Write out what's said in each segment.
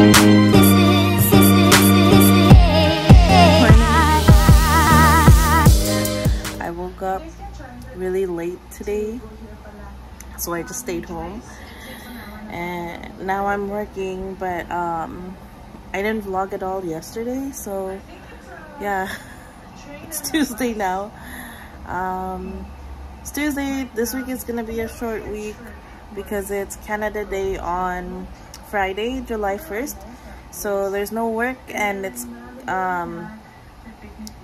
I woke up really late today, so I just stayed home, and now I'm working, but I didn't vlog at all yesterday, so yeah, it's Tuesday now. It's Tuesday. This week is gonna be a short week because it's Canada Day on Friday, July 1st, so there's no work, and it's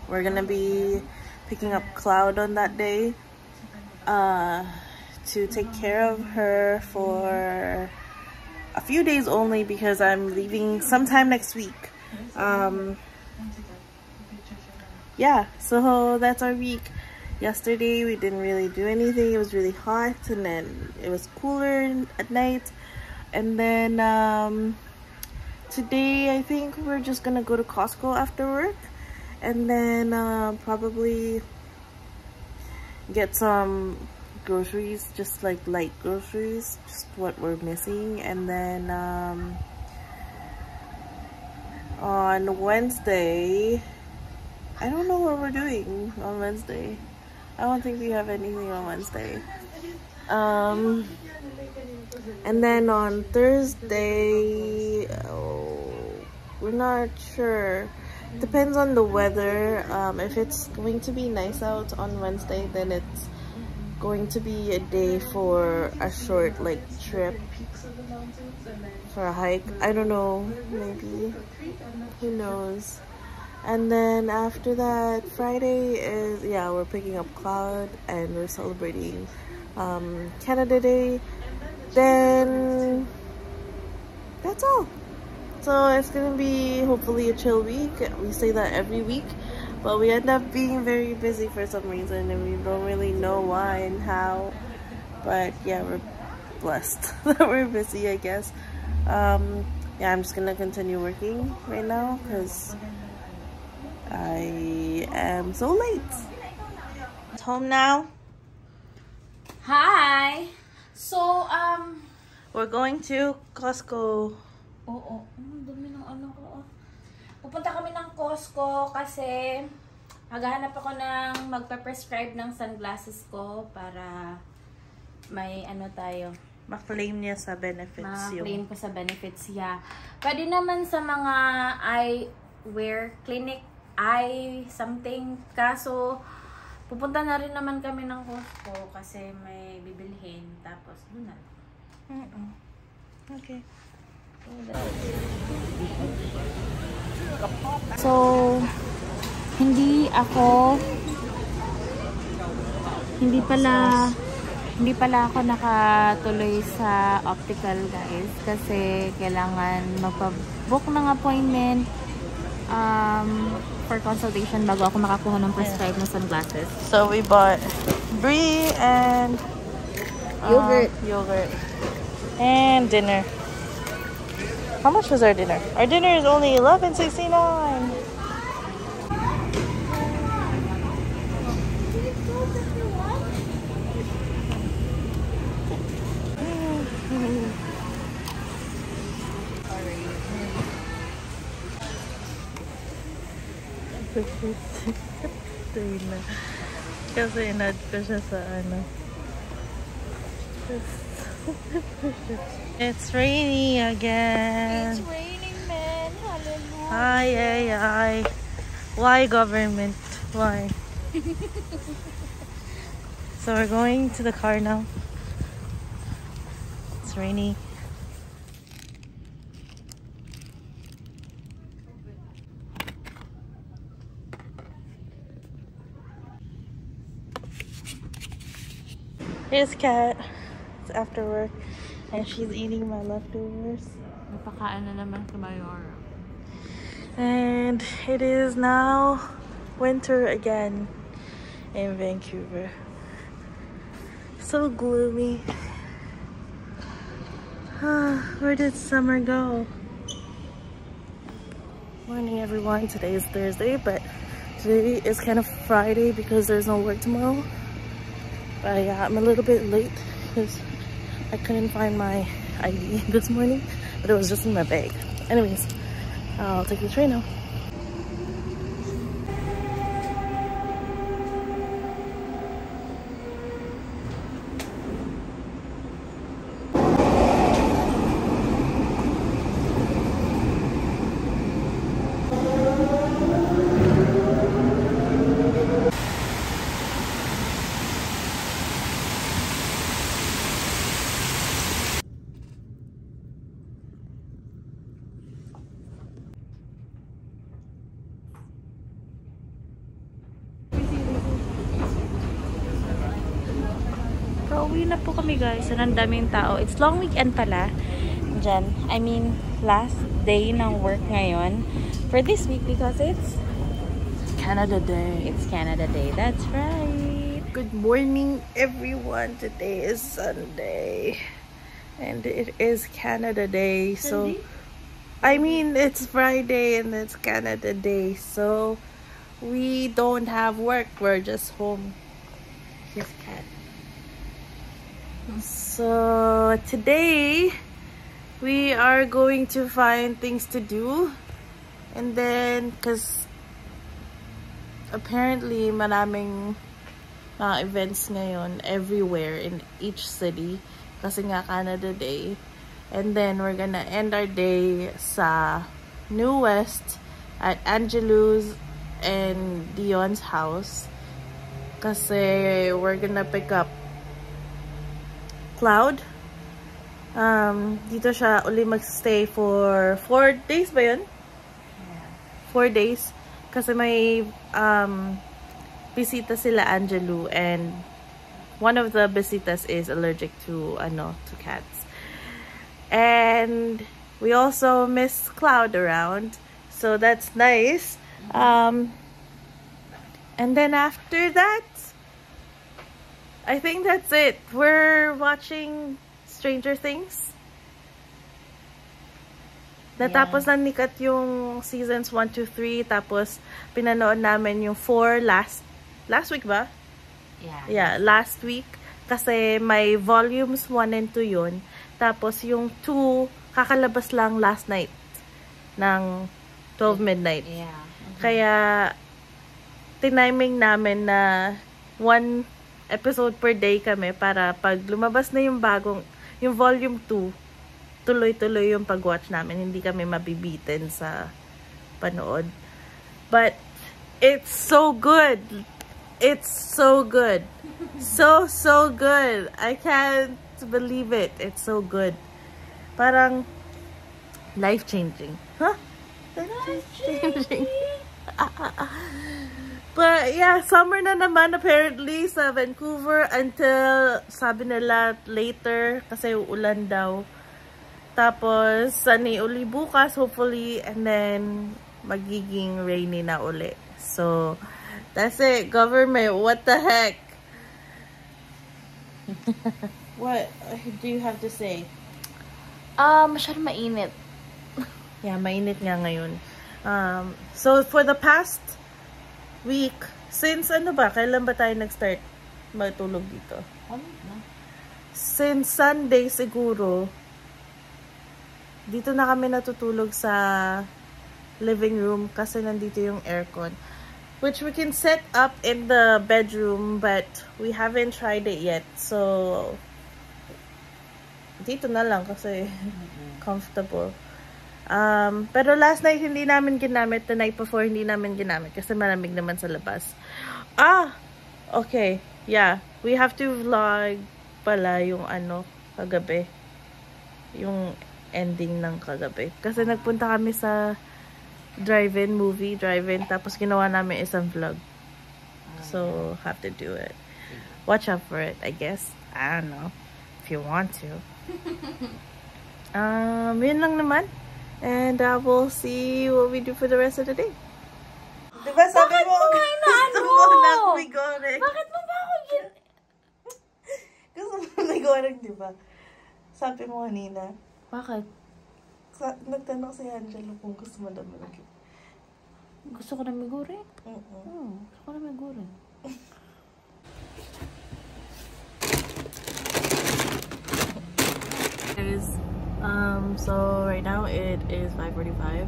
we're gonna be picking up Cloud on that day to take care of her for a few days only, because I'm leaving sometime next week. Yeah, so that's our week. Yesterday we didn't really do anything. It was really hot, and then it was cooler at night, and then today I think we're just gonna go to Costco after work, and then probably get some groceries, just like light groceries, just what we're missing. And then on Wednesday, I don't know what we're doing on Wednesday. I don't think we have anything on Wednesday. And then on Thursday, we're not sure. Depends on the weather. If it's going to be nice out on Wednesday, then it's going to be a day for a short like trip for a hike. I don't know, maybe, who knows. And then after that, Friday is, yeah, we're picking up Cloud and we're celebrating Canada Day. Then that's all. So it's gonna be hopefully a chill week. We say that every week, but we end up being very busy for some reason, and we don't really know why and how. But yeah, we're blessed that we're busy, I guess. Yeah, I'm just gonna continue working right now because I am so late. It's home now. Hi! So, we're going to Costco. Oo. Dumi ng ano ko. Pupunta kami ng Costco kasi maghahanap ako ng magpa-prescribe ng sunglasses ko para may ano tayo. Ma-claim niya sa benefits. Ma-claim ko sa benefits, yeah. Pwede naman sa mga eyewear clinic, eye something. Kaso, pupunta na rin naman kami ng Costco kasi may bibilhin. Tapos, doon na. Okay. So, hindi pala ako nakatuloy sa optical, guys, kasi kailangan magpa-book ng appointment for consultation bago ako makakuha ng prescribe ng sunglasses. So we bought brie and yogurt and dinner. How much was our dinner? Our dinner is only $11.69. Kasi inad ko siya sa ano. It's raining again. It's raining, man. Hallelujah. Ay, ay, ay. Why government? Why? So we're going to the car now. It's rainy. Here's Kat. It's after work, and she's eating my leftovers. Napakaan na naman sa Mayor. And it is now winter again in Vancouver. So gloomy. Where did summer go? Morning, everyone. Today is Thursday, but today is kind of Friday because there's no work tomorrow. But yeah, I'm a little bit late because I couldn't find my ID this morning, but it was just in my bag. Anyways, I'll take the train now. Pauwi na po kami guys. Ang daming tao. It's long weekend pala. Diyan. I mean, last day ng work ngayon. For this week because it's Canada Day. It's Canada Day. That's right. Good morning, everyone. Today is Sunday. And it is Canada Day. So, I mean, it's Friday and it's Canada Day. So, we don't have work. We're just home. Here's Cat. So today we are going to find things to do, and then because apparently maraming events ngayon everywhere in each city kasi nga Canada Day, and then we're gonna end our day sa New West at Angelu's and Dion's house kasi we're gonna pick up Cloud. Dito siya uli magstay for 4 days ba yun? Yeah. 4 days. Kasi may bisita sila Angelu, and one of the bisitas is allergic to cats. And we also miss Cloud around. So that's nice. And then after that, I think that's it. We're watching Stranger Things. Natapos na ni Kat yung seasons 1 to 3. Tapos, pinanood namin yung 4 last week ba? Yeah, last week. Kasi may volumes 1 and 2 yun. Tapos, yung 2, kakalabas lang last night ng 12 midnight. Yeah. Kaya, tiniming namin na 1 episode per day kami para pag lumabas na yung yung volume 2, tuloy-tuloy yung pag-watch namin. Hindi kami mabibitin sa panood. But, it's so good. It's so good. So good. I can't believe it. It's so good. Parang life-changing. Huh? Life-changing. But yeah, summer na naman apparently sa Vancouver until sabi nila later kasi ulan daw. Tapos sunny uli bukas hopefully, and then magiging rainy na uli. So that's it, government. What the heck? What do you have to say? Masyadong mainit. Yeah, mainit nga ngayon. So for the past week, since kailan ba tayo nag-start matulog dito? Since Sunday siguro, dito na kami natutulog sa living room kasi nandito yung aircon, which we can set up in the bedroom, but we haven't tried it yet. So dito na lang kasi comfortable. Pero last night hindi namin ginamit. The night before hindi namin ginamit kasi malamig naman sa labas. Okay. Yeah. We have to vlog pala yung kagabi. Yung ending ng kagabi. Kasi nagpunta kami sa movie drive-in. Tapos ginawa namin isang vlog. So, have to do it. Watch out for it, I guess. I don't know. If you want to. Yun lang naman. And we'll see what we do for the rest of the day. Diba sabi Bakit mo? Gusto mo nagmigoreng. Bakit mo ba ako Gusto mo nagmigoreng, diba? Sabi mo kanina. Bakit? Nagtanong si Angelo kung gusto mo daw malaki. Gusto ko na migure? Gusto ko na migure. Guys, So right now it is 5:45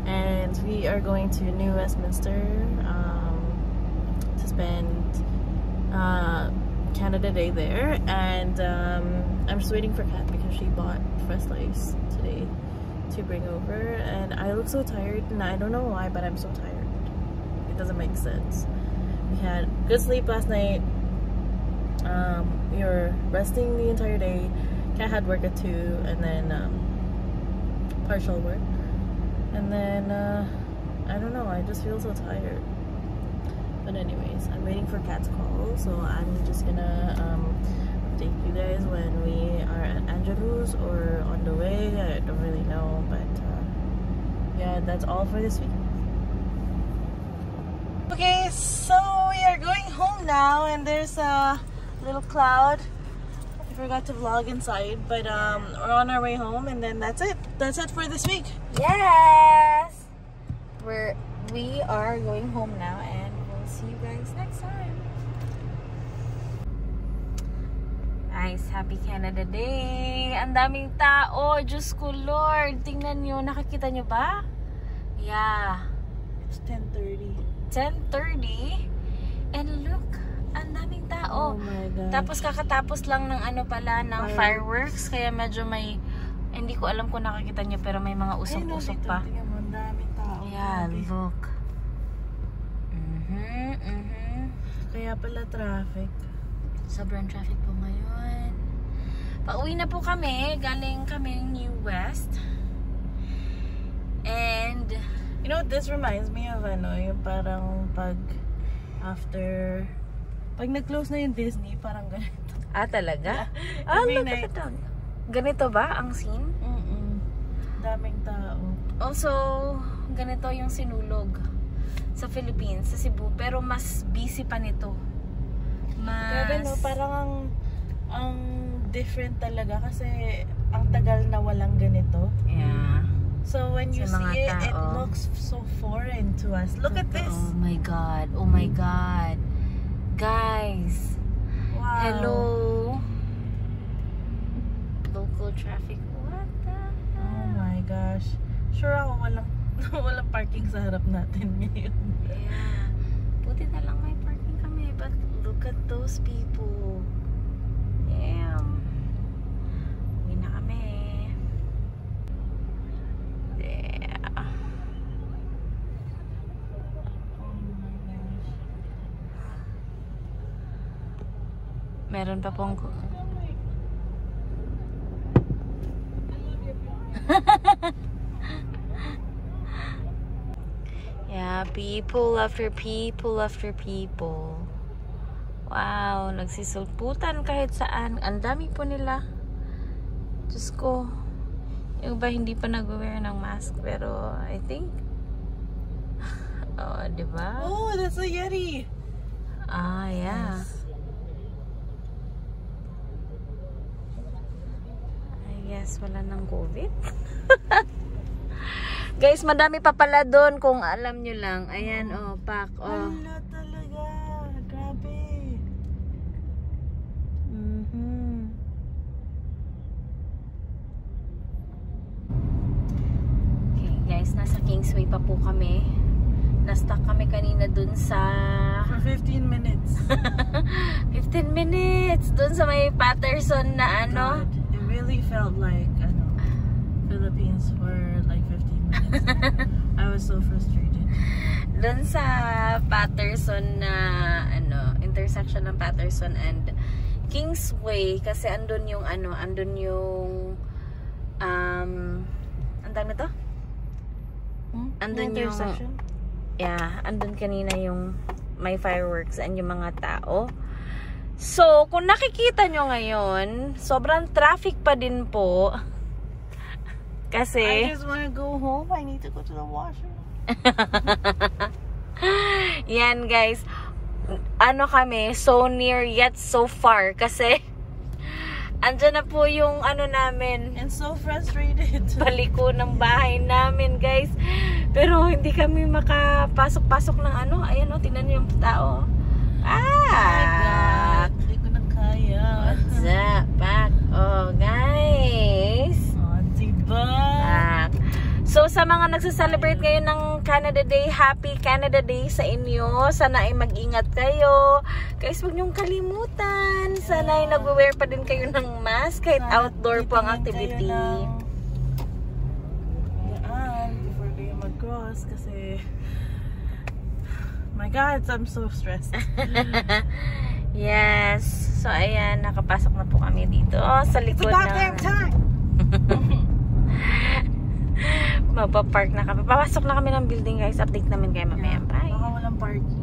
and we are going to New Westminster to spend Canada Day there, and I'm just waiting for Kat because she bought fresh slice today to bring over, and I look so tired and I don't know why, but I'm so tired. It doesn't make sense. We had good sleep last night. We were resting the entire day. Kat had work at 2 and then partial work, and then I don't know, I just feel so tired. But anyways, I'm waiting for Kat's call, so I'm just gonna update you guys when we are at Angelo's or on the way. I don't really know, but yeah, that's all for this week. Okay, so we are going home now, and there's a little cloud. I forgot to vlog inside, but we're on our way home, and then that's it. That's it for this week. Yes! We are going home now, and we'll see you guys next time. Guys, happy Canada Day! Ang daming tao! Diyos ko Lord! Tingnan nyo, nakikita nyo ba? Yeah. It's 10:30. 10:30? And look, ang daming tao. Oh my God. Tapos kakatapos lang ng ano pala, ng fireworks. Kaya medyo may, hindi ko alam kung nakikita nyo, pero may mga usok-usok pa. Tingnan mo, ang daming tao. Yeah, look. Kaya pala traffic. Sobrang traffic po ngayon. Pauwi na po kami. Galing kami New West. And you know, this reminds me of ano, yung parang pag nag-close na yung Disney, parang ganito. ah, talaga? Every look night. at that. Ganito ba ang scene? Daming tao. Also, ganito yung sinulog sa Philippines, sa Cebu, pero mas busy pa nito. Pero no, parang ang different talaga kasi ang tagal na walang ganito. Yeah. So when you Sa mga see it, it tao. looks so foreign to us. Look at this. Oh my God. Oh my God. Guys. Wow. Hello. Local traffic. What the hell? Oh my gosh. Sure ako walang parking sa harap natin ngayon. Yeah. Buti na lang may parking kami. But look at those people. Damn. Uwi na kami. Yeah. Oh my gosh. Meron pa pong yeah, people after people after people. Wow, nagsisulputan kahit saan. Ang dami po nila. Diyos ko. Yung iba hindi pa nag-wear ng mask, pero I think oh, diba? Oh, that's a Yeti. Ah, yeah. Yes. I guess wala nang COVID. Guys, madami pa pala doon kung alam nyo lang. Ayan, oh, pack. Oh. Wala talaga. Grabe. Okay, guys, nasa Kingsway pa po kami. Na-stuck kami kanina dun sa For 15 minutes. 15 minutes dun sa may Patterson na ano. God, it really felt like Philippines for like 15 minutes. I was so frustrated. Dun sa Patterson na ano, intersection ng Patterson and Kingsway, kasi andun yung ano, andun yung ang tawag na to? Andun yung intersection? yeah, andun kanina yung may fireworks and yung mga tao. So, kung nakikita nyo ngayon, sobrang traffic pa din po. Kasi I just want to go home. I need to go to the washroom. yan guys, ano kami, so near yet so far, kasi andyan na po yung ano namin, And so frustrated. paliko ng bahay namin guys, pero hindi kami makapasok-pasok ng ano. Ayan o, tingnan nyo yung tao. Ah, Hindi ko na kaya. what's up, back? Oh guys, Oh, So, sa mga nagsa-celebrate ngayon ng Canada Day, Happy Canada Day sa inyo. Sana ay mag-ingat kayo. Guys, huwag niyong kalimutan. Sana ay nag-wear pa din kayo ng mask kahit outdoor po ang activity. Before kayo mag-cross kasi my God, I'm so stressed. Yes. So, ayan, nakapasok na po kami dito sa likod ng... Magpa-park na kami. Papasok na kami ng building, guys. Update namin kayo mamaya. Bye. Baka walang parking.